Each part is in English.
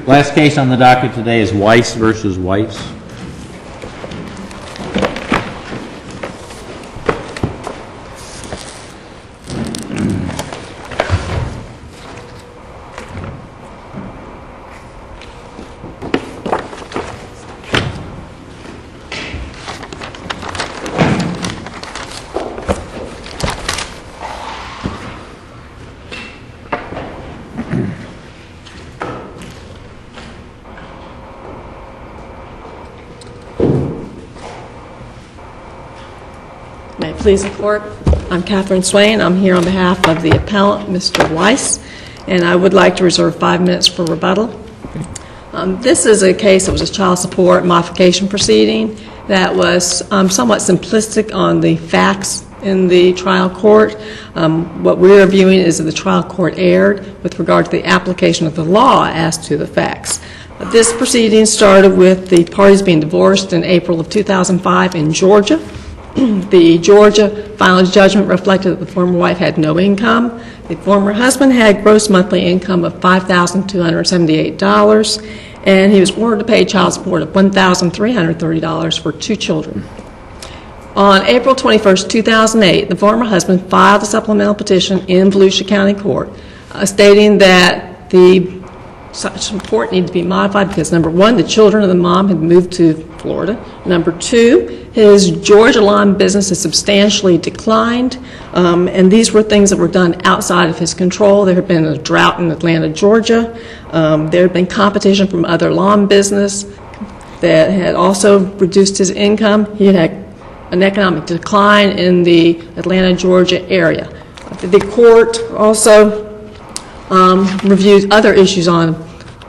Last case on the docket today is WEISS versus WEISS. May it please the Court, I'm Catherine Swain. I'm here on behalf of the appellant, Mr. Weiss, and I would like to reserve 5 minutes for rebuttal. This is a case that was a child support modification proceeding that was somewhat simplistic on the facts in the trial court. What we're reviewing is that the trial court erred with regard to the application of the law as to the facts. This proceeding started with the parties being divorced in April of 2005 in Georgia. The Georgia final judgment reflected that the former wife had no income. The former husband had gross monthly income of $5,278, and he was ordered to pay child support of $1,330 for 2 children. On April 21st, 2008, the former husband filed a supplemental petition in Volusia County Court stating that the support needed to be modified because, number one, the children of the mom had moved to Florida. Number two, his Georgia lawn business has substantially declined, and these were things that were done outside of his control. There had been a drought in Atlanta, Georgia. There had been competition from other lawn business that had also reduced his income. He had an economic decline in the Atlanta, Georgia area. The court also reviewed other issues on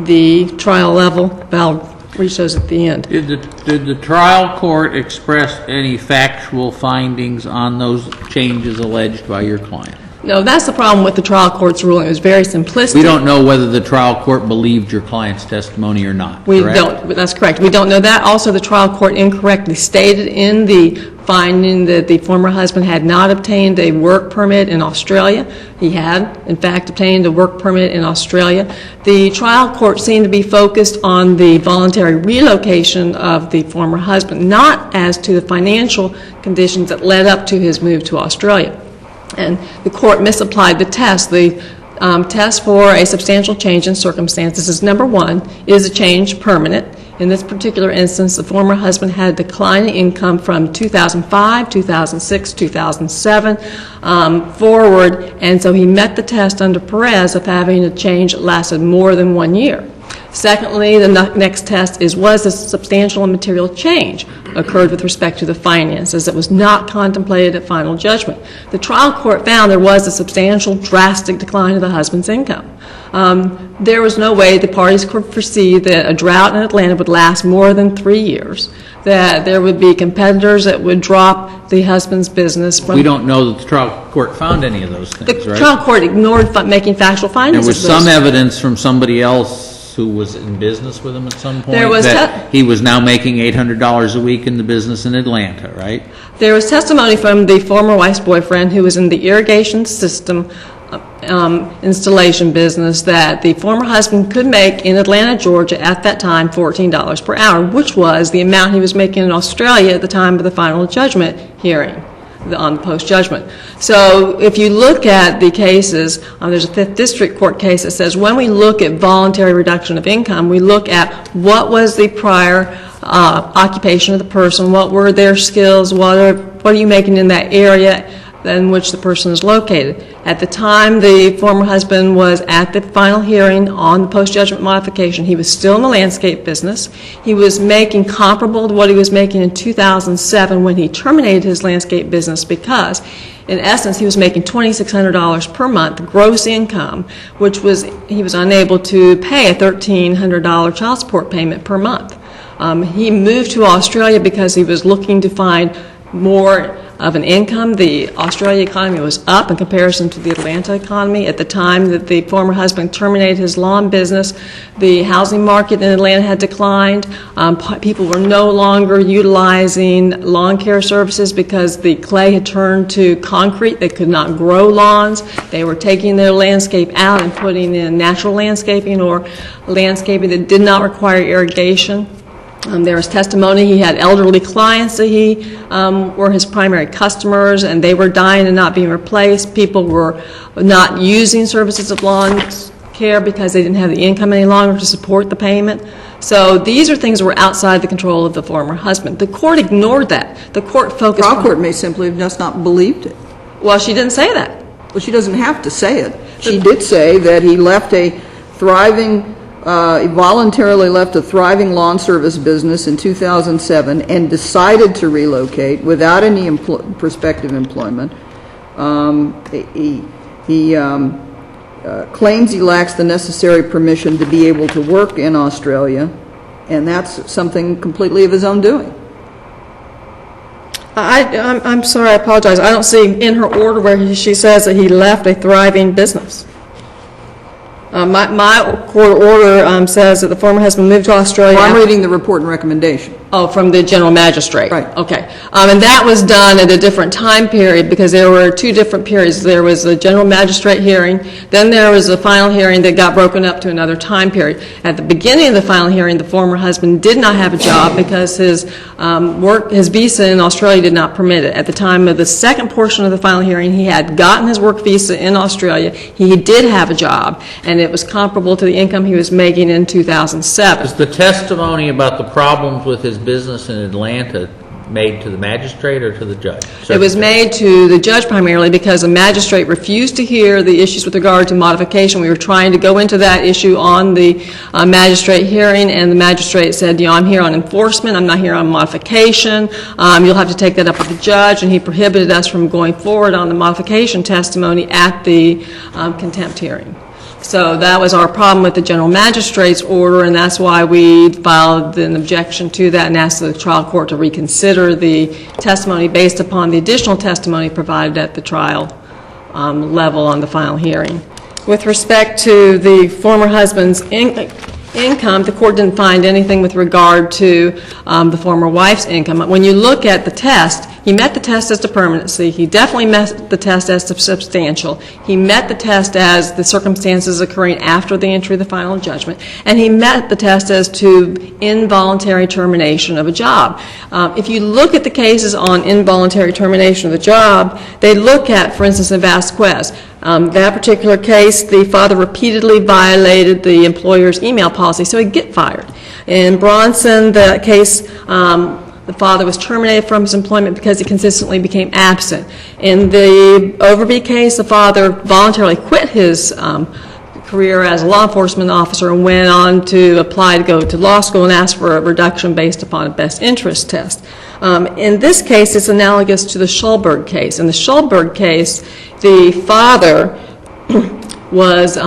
the trial level. I'll reach those at the end. Did the trial court express any factual findings on those changes alleged by your client? No, that's the problem with the trial court's ruling. It was very simplistic. We don't know whether the trial court believed your client's testimony or not, We correct? don't. That's correct. We don't know that. Also, the trial court incorrectly stated in the finding that the former husband had not obtained a work permit in Australia. He had, in fact, obtained a work permit in Australia. The trial court seemed to be focused on the voluntary relocation of the former husband, not as to the financial conditions that led up to his move to Australia. And the court misapplied the test. The test for a substantial change in circumstances is, number one, is a change permanent? In this particular instance, the former husband had a decline in income from 2005, 2006, 2007 forward, and so he met the test under Perez of having a change that lasted more than 1 year. Secondly, the next test is, was a substantial and material change occurred with respect to the finances that was not contemplated at final judgment. The trial court found there was a substantial, drastic decline of the husband's income. There was no way the parties could foresee that a drought in Atlanta would last more than 3 years, that there would be competitors that would drop the husband's business. We don't know that the trial court found any of those things, right? The trial court ignored making factual findings. There was some evidence from somebody else who was in business with him at some point that he was now making $800 a week in the business in Atlanta, right? There was testimony from the former wife's boyfriend who was in the irrigation system installation business that the former husband could make in Atlanta, Georgia at that time $14 per hour, which was the amount he was making in Australia at the time of the final judgment hearing on the post-judgment. So if you look at the cases, there's a 5th District Court case that says when we look at voluntary reduction of income, we look at what was the prior occupation of the person, what were their skills, what are you making in that area in which the person is located. At the time the former husband was at the final hearing on the post-judgment modification, he was still in the landscape business. He was making comparable to what he was making in 2007 when he terminated his landscape business because, in essence, he was making $2,600 per month gross income, which was he was unable to pay a $1,300 child support payment per month. He moved to Australia because he was looking to find more of an income. The Australia economy was up in comparison to the Atlanta economy. At the time that the former husband terminated his lawn business, the housing market in Atlanta had declined. People were no longer utilizing lawn care services because the clay had turned to concrete. They could not grow lawns. They were taking their landscape out and putting in natural landscaping or landscaping that did not require irrigation. There was testimony he had elderly clients that were his primary customers, and they were dying and not being replaced. People were not using services of lawn care because they didn't have the income any longer to support the payment. So these are things that were outside the control of the former husband. The court ignored that. The court focused on... The trial court may simply have just not believed it. Well, she didn't say that. Well, she doesn't have to say it. She did say that he left a thriving... he voluntarily left a thriving lawn service business in 2007 and decided to relocate without any prospective employment. He claims he lacks the necessary permission to be able to work in Australia, and that's something completely of his own doing. I'm sorry, I apologize. I don't see in her order where she says that he left a thriving business. My court order says that the former husband moved to Australia. Well, I'm reading the report and recommendation. Oh, from the general magistrate. Right. Okay. And that was done at a different time period because there were two different periods. There was the general magistrate hearing, then there was a final hearing that got broken up to another time period. At the beginning of the final hearing, the former husband did not have a job because his visa in Australia did not permit it. At the time of the second portion of the final hearing, he had gotten his work visa in Australia. He did have a job, and it was comparable to the income he was making in 2007. Is the testimony about the problems with his business in Atlanta made to the magistrate or to the judge? It was made to the judge primarily because the magistrate refused to hear the issues with regard to modification. We were trying to go into that issue on the magistrate hearing, and the magistrate said, you know, I'm here on enforcement, I'm not here on modification, you'll have to take that up with the judge, and he prohibited us from going forward on the modification testimony at the contempt hearing. So that was our problem with the general magistrate's order, and that's why we filed an objection to that and asked the trial court to reconsider the testimony based upon the additional testimony provided at the trial level on the final hearing. With respect to the former husband's income, the court didn't find anything with regard to the former wife's income. When you look at the test, he met the test as to permanency. He definitely met the test as to substantial. He met the test as the circumstances occurring after the entry of the final judgment. And he met the test as to involuntary termination of a job. If you look at the cases on involuntary termination of the job, they look at, for instance, in Vasquez, that particular case, the father repeatedly violated the employer's email policy, so he'd get fired. In Bronson, the case, the father was terminated from his employment because he consistently became absent. In the Overby case, the father voluntarily quit his career as a law enforcement officer and went on to apply to go to law school and ask for a reduction based upon a best interest test. In this case, it's analogous to the Schulberg case. In the Schulberg case, the father was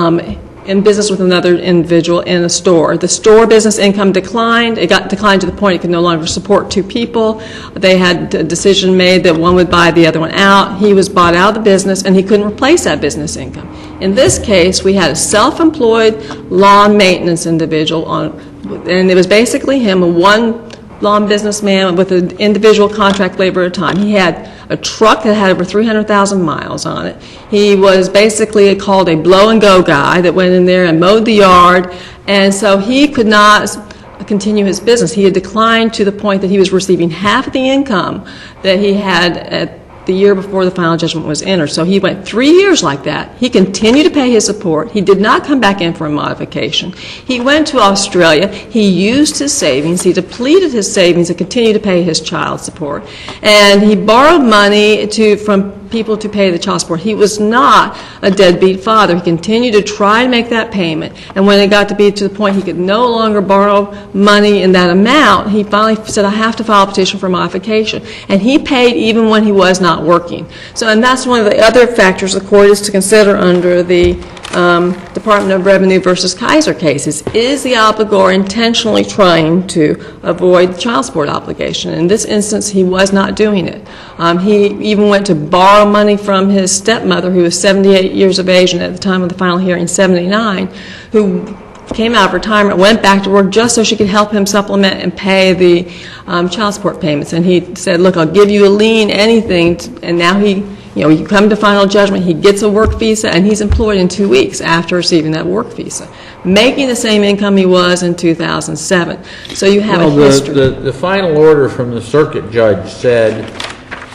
in business with another individual in a store. The store business income declined. It got declined to the point it could no longer support two people. They had a decision made that one would buy the other one out. He was bought out of the business, and he couldn't replace that business income. In this case, we had a self-employed lawn maintenance individual, and it was basically him, a one lawn businessman with an individual contract labor at a time. He had a truck that had over 300,000 miles on it. He was basically called a blow-and-go guy that went in there and mowed the yard, and so he could not continue his business. He had declined to the point that he was receiving half of the income that he had at the year before the final judgment was entered. So he went 3 years like that. He continued to pay his support. He did not come back in for a modification. He went to Australia. He used his savings. He depleted his savings and continued to pay his child support. And he borrowed money from people to pay the child support. He was not a deadbeat father. He continued to try to make that payment. And when it got to be to the point he could no longer borrow money in that amount, he finally said, I have to file a petition for modification. And he paid even when he was not working. So, and that's one of the other factors the court is to consider under the Department of Revenue versus Kaiser cases. Is the obligor intentionally trying to avoid child support obligation? In this instance, he was not doing it. He even went to borrow money from his stepmother, who was 78 years of age, and at the time of the final hearing, 79, who came out of retirement, went back to work just so she could help him supplement and pay the child support payments. And he said, look, I'll give you a lien, anything, and now he, you come to final judgment, he gets a work visa, and he's employed in 2 weeks after receiving that work visa, making the same income he was in 2007. So you have a history. The final order from the circuit judge said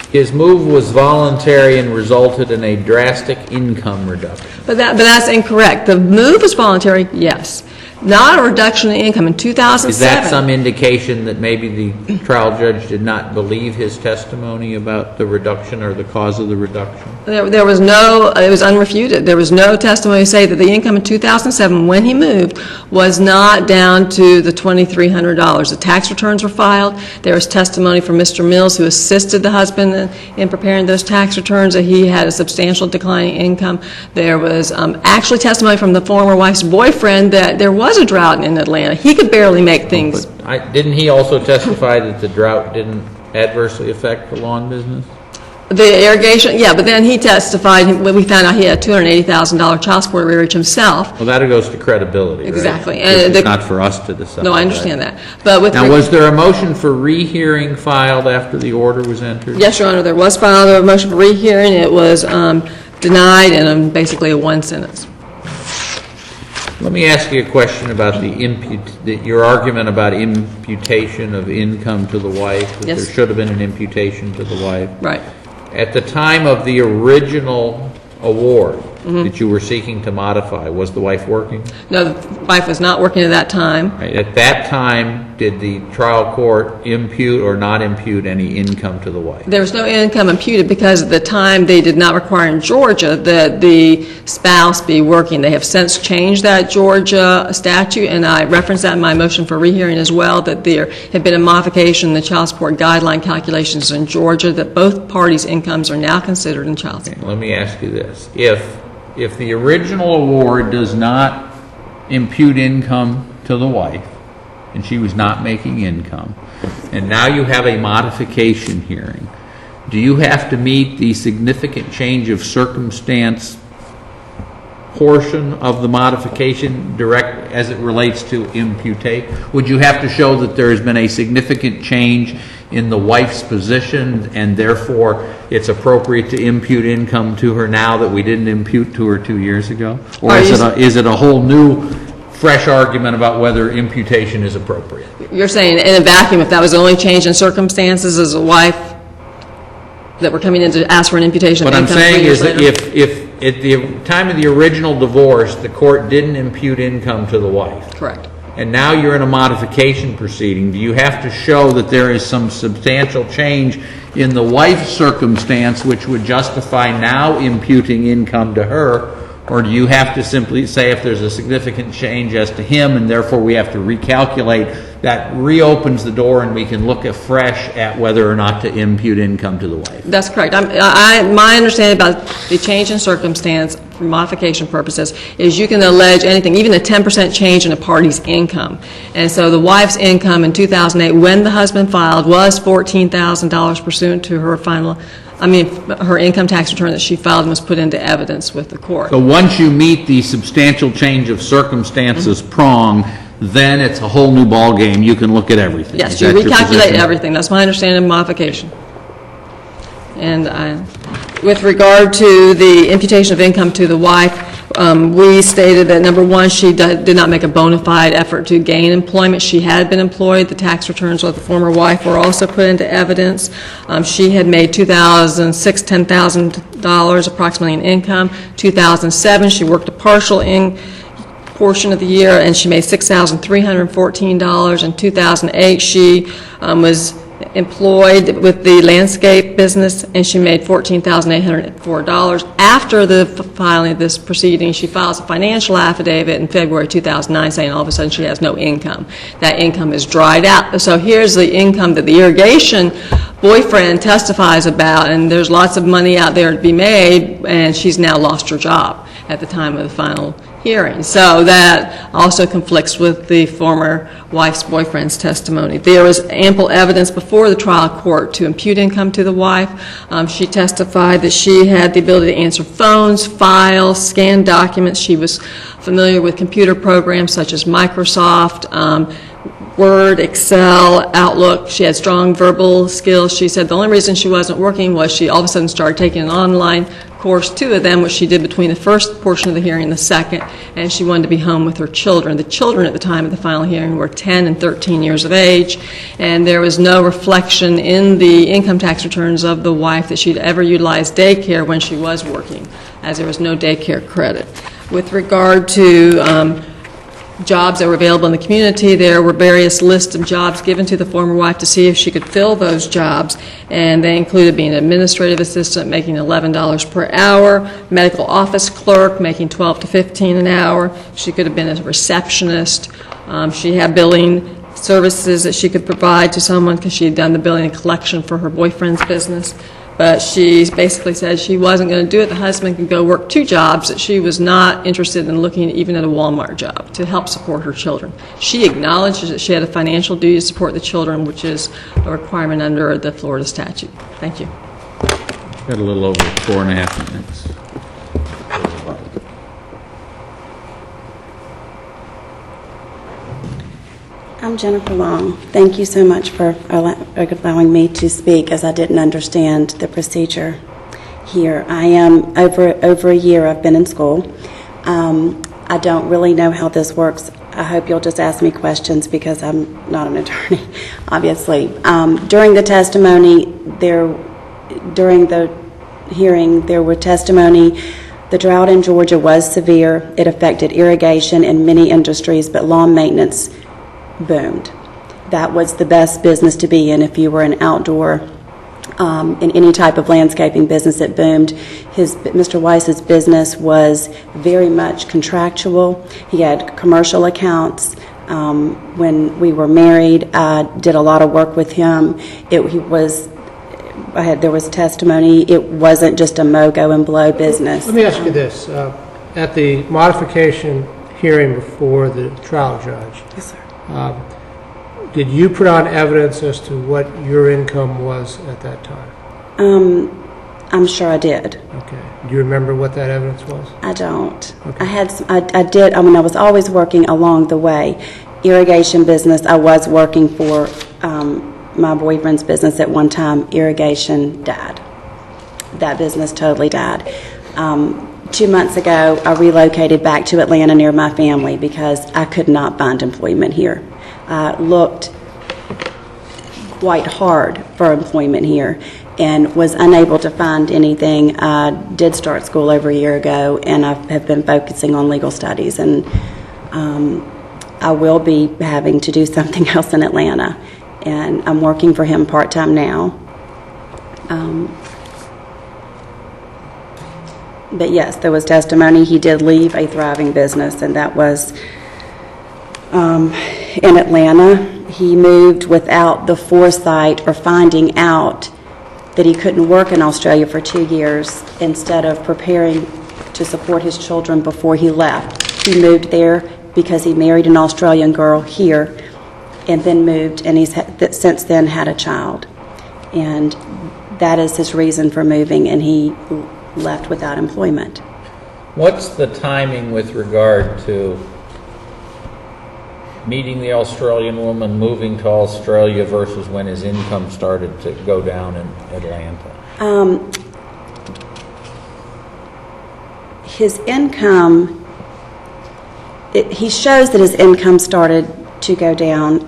his move was voluntary and resulted in a drastic income reduction. But that's incorrect. The move was voluntary, yes. Not a reduction in income. In 2007... Is that some indication that maybe the trial judge did not believe his testimony about the reduction or the cause of the reduction? There was no, it was unrefuted. There was no testimony to say that the income in 2007, when he moved, was not down to the $2,300. The tax returns were filed. There was testimony from Mr. Mills, who assisted the husband in preparing those tax returns, that he had a substantial decline in income. There was actually testimony from the former wife's boyfriend that there was a drought in Atlanta. He could barely make things. Didn't he also testify that the drought didn't adversely affect the lawn business? The irrigation, yeah, but then he testified, when we found out he had $280,000 child support arrearage himself. Well, that goes to credibility, exactly. Right? And it's not for us to decide. No, I understand that. But with now, was there a motion for rehearing filed after the order was entered? Yes, Your Honor, there was filed a motion for rehearing. It was denied in basically a one sentence. Let me ask you a question about your argument about imputation of income to the wife, that yes. There should have been an imputation to the wife. Right. At the time of the original award that you were seeking to modify, was the wife working? No, the wife was not working at that time. Right. At that time, did the trial court impute or not impute any income to the wife? There was no income imputed because at the time they did not require in Georgia that the spouse be working. They have since changed that Georgia statute, and I referenced that in my motion for rehearing as well, that there had been a modification in the child support guideline calculations in Georgia that both parties' incomes are now considered in child support. Okay, let me ask you this. If the original award does not impute income to the wife, and she was not making income, and now you have a modification hearing, do you have to meet the significant change of circumstance portion of the modification direct as it relates to imputate? Would you have to show that there has been a significant change in the wife's position and therefore it's appropriate to impute income to her now that we didn't impute to her 2 years ago? Or is it a whole new fresh argument about whether imputation is appropriate? You're saying in a vacuum, if that was the only change in circumstances as a wife that were coming in to ask for an imputation of income? What I'm saying is that if at the time of the original divorce, the court didn't impute income to the wife. Correct. And now you're in a modification proceeding, do you have to show that there is some substantial change in the wife's circumstance which would justify now imputing income to her? Or do you have to simply say if there's a significant change as to him and therefore we have to recalculate, that reopens the door and we can look afresh at whether or not to impute income to the wife? That's correct. My understanding about the change in circumstance for modification purposes is you can allege anything, even a 10% change in a party's income. And so the wife's income in 2008, when the husband filed, was $14,000 pursuant to her her income tax return that she filed and was put into evidence with the court. So once you meet the substantial change of circumstances prong, then it's a whole new ball game. You can look at everything. Yes, you recalculate everything. That's my understanding of modification. And with regard to the imputation of income to the wife, we stated that, number one, she did not make a bona fide effort to gain employment. She had been employed. The tax returns of the former wife were also put into evidence. She had made $2006, $10,000 approximately in income. 2007, she worked a partial portion of the year, and she made $6,314. In 2008, she was employed with the landscape business, and she made $14,804. After the filing of this proceeding, she files a financial affidavit in February 2009 saying all of a sudden she has no income. That income is dried out. So here's the income that the irrigation boyfriend testifies about, and there's lots of money out there to be made, and she's now lost her job. at the time of the final hearing. So that also conflicts with the former wife's boyfriend's testimony. There was ample evidence before the trial court to impute income to the wife. She testified that she had the ability to answer phones, file, scan documents. She was familiar with computer programs such as Microsoft, Word, Excel, Outlook. She had strong verbal skills. She said the only reason she wasn't working was she all of a sudden started taking an online course, 2 of them, which she did between the first portion of the hearing and the second, and she wanted to be home with her children. The children at the time of the final hearing were 10 and 13 years of age, and there was no reflection in the income tax returns of the wife that she'd ever utilized daycare when she was working, as there was no daycare credit. With regard to jobs that were available in the community, there were various lists of jobs given to the former wife to see if she could fill those jobs, and they included being an administrative assistant making $11 per hour, medical office clerk making $12 to $15 an hour. She could have been a receptionist. She had billing services that she could provide to someone because she had done the billing and collection for her boyfriend's business. But she basically said she wasn't going to do it. The husband could go work 2 jobs, that she was not interested in looking even at a Walmart job to help support her children. She acknowledges that she had a financial duty to support the children, which is a requirement under the Florida statute. Thank you. Got a little over 4.5 minutes. I'm Jennifer Long. Thank you so much for allowing me to speak, as I didn't understand the procedure here. I am over a year I've been in school. I don't really know how this works. I hope you'll just ask me questions because I'm not an attorney, obviously. During the testimony, during the hearing, there were testimony. The drought in Georgia was severe. It affected irrigation and many industries, but lawn maintenance boomed. That was the best business to be in if you were an outdoor, in any type of landscaping business. It boomed. Mr. Weiss's business was very much contractual. He had commercial accounts. When we were married, I did a lot of work with him. There was testimony. It wasn't just a mow, go, and blow business. Let me ask you this. At the modification hearing before the trial judge, Yes, sir. Did you put on evidence as to what your income was at that time? I'm sure I did. Okay. Do you remember what that evidence was? I don't. Okay. I did. I mean, I was always working along the way. Irrigation business, I was working for my boyfriend's business at one time. Irrigation died. That business totally died. 2 months ago, I relocated back to Atlanta near my family because I could not find employment here. I looked quite hard for employment here and was unable to find anything. I did start school over a year ago, and I have been focusing on legal studies, and I will be having to do something else in Atlanta, and I'm working for him part-time now. But yes, there was testimony. He did leave a thriving business, and that was in Atlanta. He moved without the foresight or finding out that he couldn't work in Australia for 2 years instead of preparing to support his children before he left. He moved there because he married an Australian girl here and then moved, and he's since then had a child. And that is his reason for moving, and he left without employment. What's the timing with regard to meeting the Australian woman, moving to Australia, versus when his income started to go down in Atlanta? His income, he shows that his income started to go down.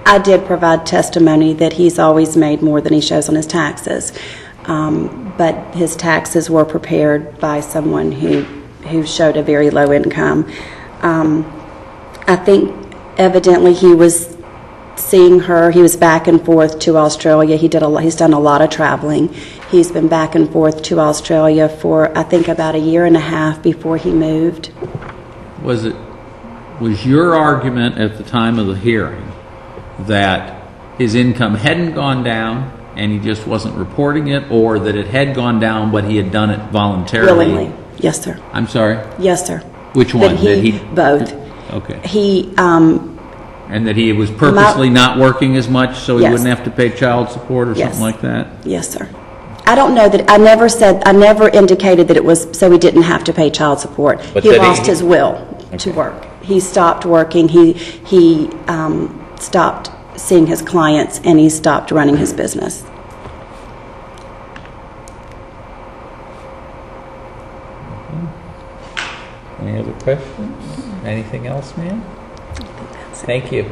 I did provide testimony that he's always made more than he shows on his taxes. But his taxes were prepared by someone who showed a very low income. I think evidently he was seeing her. He was back and forth to Australia. He's done a lot of traveling. He's been back and forth to Australia for, I think, about a year and a half before he moved. Was your argument at the time of the hearing that his income hadn't gone down and he just wasn't reporting it, or that it had gone down but he had done it voluntarily? Yes, sir. I'm sorry? Yes, sir. Which one? Both. Okay. He, And that he was purposely not working as much so he Yes. wouldn't have to pay child support or Yes. something like that? yes, sir. I don't know that, I never indicated that it was so he didn't have to pay child support. But He that lost his will to Okay. work. He stopped working, he stopped seeing his clients, and he stopped running his business. Any other questions? Anything else, ma'am? Thank you.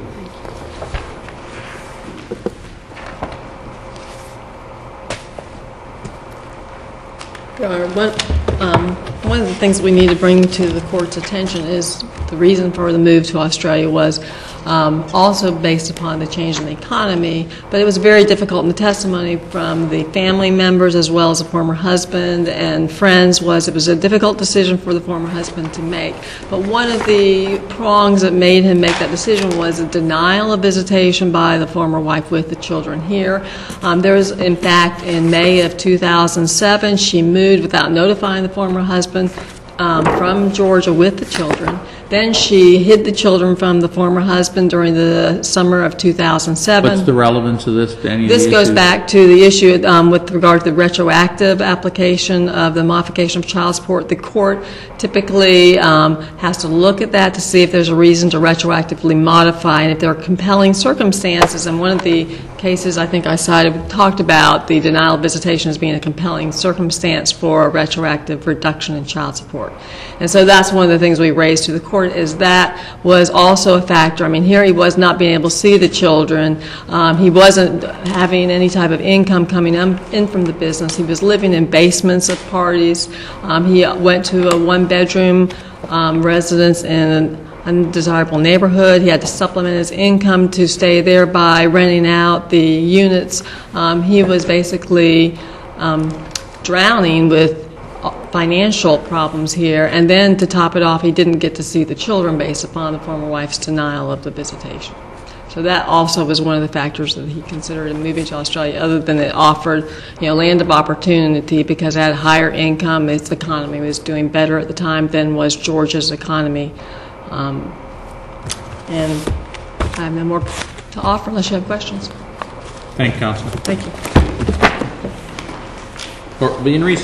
One of the things we need to bring to the court's attention is the reason for the move to Australia was also based upon the change in the economy, but it was very difficult in the testimony from the family members as well as the former husband and friends it was a difficult decision for the former husband to make. But one of the prongs that made him make that decision was a denial of visitation by the former wife with the children here. There was, in fact, in May of 2007, she moved without notifying the former husband from Georgia with the children. Then she hid the children from the former husband during the summer of 2007. What's the relevance of this to any of This the goes issues? back to the issue with regard to the retroactive application of the modification of child support. The court typically has to look at that to see if there's a reason to retroactively modify, and if there are compelling circumstances. And one of the cases I think I cited talked about the denial of visitation as being a compelling circumstance for a retroactive reduction in child support. And so that's one of the things we raised to the court, is that was also a factor. I mean, here he was not being able to see the children. He wasn't having any type of income coming in from the business. He was living in basements of parties. He went to a one-bedroom residence in an undesirable neighborhood. He had to supplement his income to stay there by renting out the units. He was basically drowning with financial problems here, and then to top it off, he didn't get to see the children based upon the former wife's denial of the visitation. So that also was one of the factors that he considered in moving to Australia, other than it offered, land of opportunity, because it had higher income. Its economy was doing better at the time than was Georgia's economy. And I have no more to offer unless you have questions. Thank you, Counsel. Thank you. Court will be in recess.